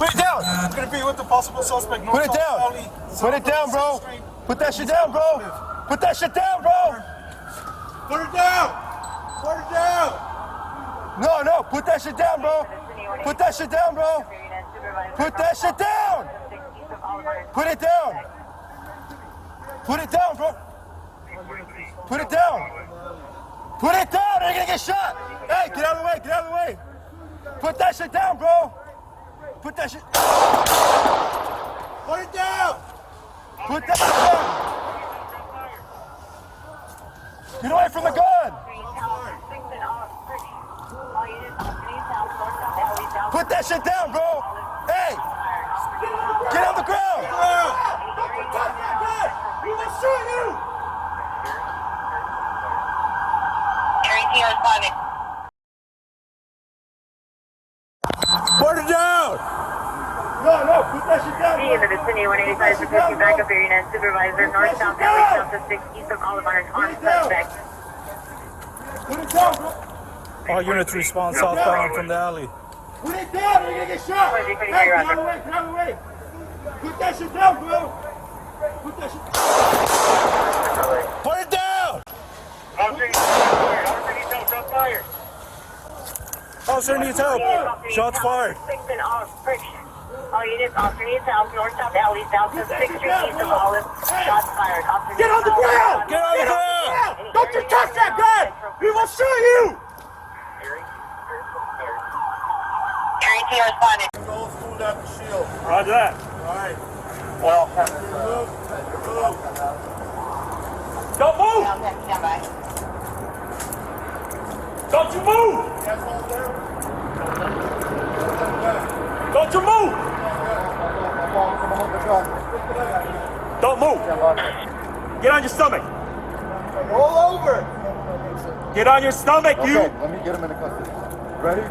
Put it down. I'm gonna be with the possible suspect. Put it down. Put it down, bro. Put that shit down, bro. Put that shit down, bro. Put it down. Put it down. No, put that shit down, bro. Put that shit down, bro. Put that shit down. Put it down. Put it down, bro. Put it down. Put it down. You're gonna get shot. Hey, get out of the way. Get out of the way. Put that shit down, bro. Put that shit. Put it down. Put that shit down. Get away from the gun. Put that shit down, bro. Hey, get on the ground. Don't touch that gun. We will shoot you. Put it down. No, put that shit down, In bro. the vicinity, 185 for 50 backup area and supervisor, north, south, alley, south to 6, east of Oliver, armed suspect. Put it down, bro. All units respond southbound from the alley. Put it down, you're gonna get shot. Hey, get out of the way, get out of the way. Put that shit down, bro. Put that shit. Put it down. Officer needs help. Shots fired. All units, officer needs help, north, south, alley, south to 6th Street, east of Olive. Shots fired. Officer Get on the ground. Get on the ground. Don't you touch that gun. We will shoot you. Gurinicci responded. Go through that shield. Roger that. All right. Well, Don't move! stand by. Don't you move! Don't you move! Don't move! Get on your stomach! Roll over. Get on your stomach, you! Okay, let me get him into custody. Ready?